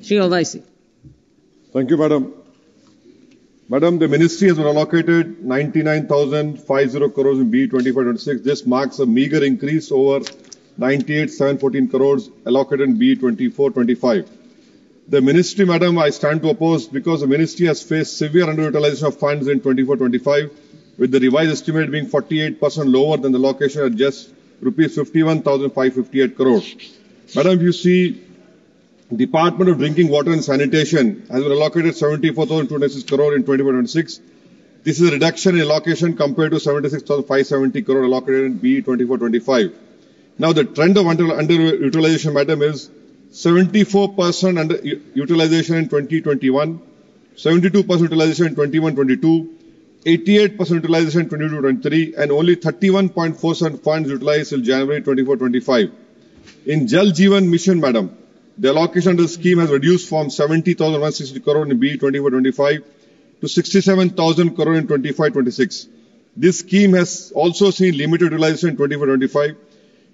Shri Owaisi. Thank you, Madam. Madam, the Ministry has allocated 99,050 crores in BE 25-26. This marks a meager increase over 98,714 crores allocated in BE 24-25. The Ministry, Madam, I stand to oppose because the Ministry has faced severe underutilization of funds in 24-25, with the revised estimate being 48% lower than the allocation at just rupees 51,558 crores. Madam, if you see, Department of Drinking Water and Sanitation has been allocated 74,296 crore in 2026. This is a reduction in allocation compared to 76,570 crore allocated in BE 24-25. Now, the trend of underutilization, Madam, is 74% underutilization in 2021, 72% utilization in 21-22, 88% utilization in 22-23, and only 31.4% funds utilized till January 24-25. In Jal Jeevan Mission, Madam, the allocation under the scheme has reduced from 70,160 crore in BE 24-25 to 67,000 crore in 25-26. This scheme has also seen limited utilization in 24-25,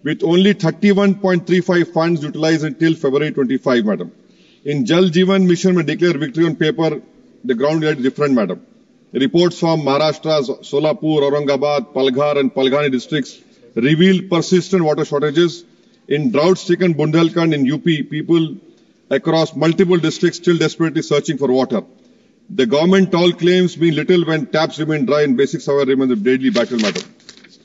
with only 31.35 funds utilized until February 25, Madam. In Jal Jeevan Mission, we declare victory on paper. The ground is different, Madam. Reports from Maharashtra, Solapur, Aurangabad, Palghar and Palghani districts reveal persistent water shortages. In drought-stricken Bundelkhand in UP, people across multiple districts still desperately searching for water. The government all claims being little when taps remain dry and basic survival remains a daily battle, Madam.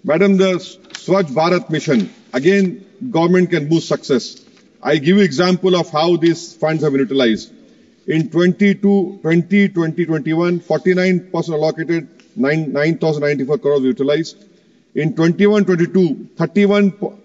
Madam, the Swachh Bharat Mission, again, government can boost success. I give you example of how these funds have been utilized. In 2021, 49% allocated, 9,094 crores utilized. In 21-22, 31%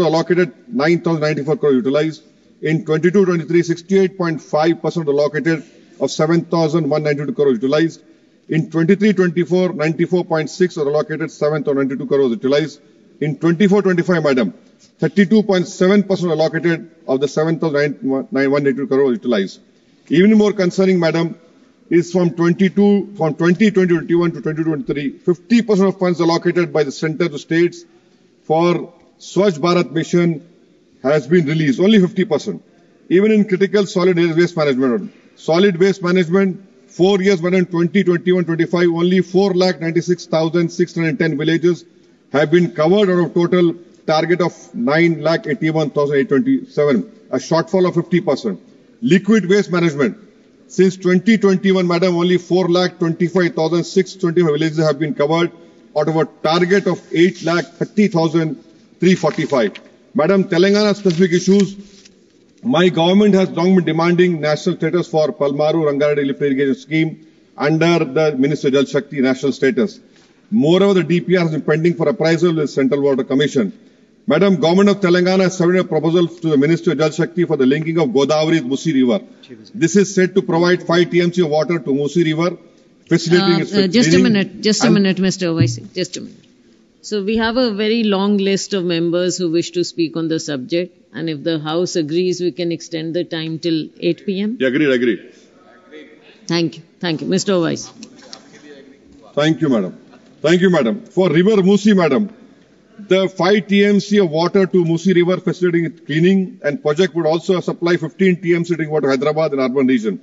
allocated, 9,094 crores utilized. In 22-23, 68.5% allocated of 7,192 crores utilized. In 23-24, 94.6 are allocated, 7,092 crores utilized. In 24-25, Madam, 32.7% allocated of the 7,182 crores utilized. Even more concerning, Madam, is from 2021 to 2023, 50% of funds allocated by the center to states for Swachh Bharat Mission has been released, only 50%. Even in critical solid waste management, 4 years, Madam, 2021-25, only 4,96,610 villages have been covered out of total target of 9,81,827, a shortfall of 50%. Liquid waste management, since 2021, Madam, only 4,25,625 villages have been covered out of a target of 8,30,345. Madam, Telangana specific issues. My government has long been demanding national status for Palmaru Rangareddy lift irrigation scheme under the Ministry of Jal Shakti national status. Moreover, the DPR has been pending for appraisal with Central Water Commission. Madam, Government of Telangana has submitted a proposal to the Ministry of Jal Shakti for the linking of Godavari with Musi River. This is said to provide 5 TMC of water to Musi River, facilitating its Just a minute, Mr. Owaisi, just a minute. So we have a very long list of members who wish to speak on the subject, and if the House agrees, we can extend the time till 8 p.m. Yeah, agreed. Thank you. Mr. Owaisi. Thank you, Madam. For River Musi, Madam, the 5 TMC of water to Musi River facilitating its cleaning and project would also supply 15 TMC drinking water to Hyderabad and urban region.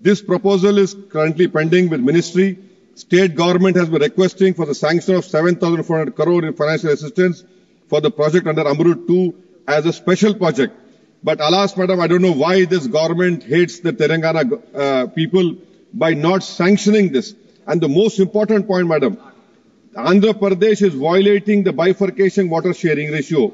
This proposal is currently pending with Ministry. State government has been requesting for the sanction of 7,400 crore in financial assistance for the project under Amrut 2 as a special project. But alas, Madam, I don't know why this government hates the Telangana people by not sanctioning this. And the most important point, Madam, Andhra Pradesh is violating the bifurcation water sharing ratio.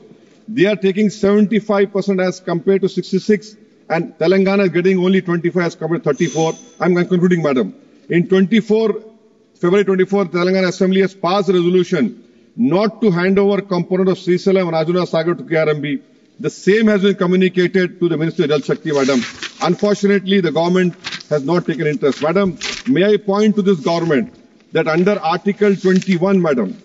They are taking 75% as compared to 66, and Telangana is getting only 25 as compared to 34. I'm concluding, Madam. In February 24, Telangana Assembly has passed a resolution not to hand over component of Srisalam and Arjuna Sagar to KRMB. The same has been communicated to the Ministry of Jal Shakti, Madam. Unfortunately, the government has not taken interest. Madam, may I point to this government that under Article 21, Madam,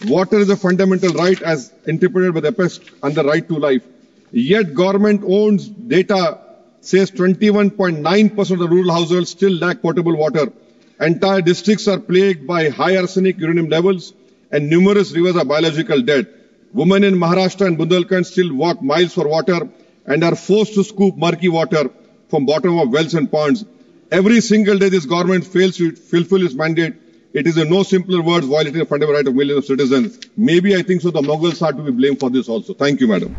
water is a fundamental right as interpreted by the Apex under right to life. Yet government owns data says 21.9% of the rural households still lack potable water. Entire districts are plagued by high arsenic uranium levels and numerous rivers are biological dead. Women in Maharashtra and Bundelkhand still walk miles for water and are forced to scoop murky water. from bottom of wells and ponds. Every single day this government fails to fulfill its mandate. It is in no simpler words violating the fundamental right of millions of citizens. Maybe I think so the Mughals are to be blamed for this also. Thank you, madam.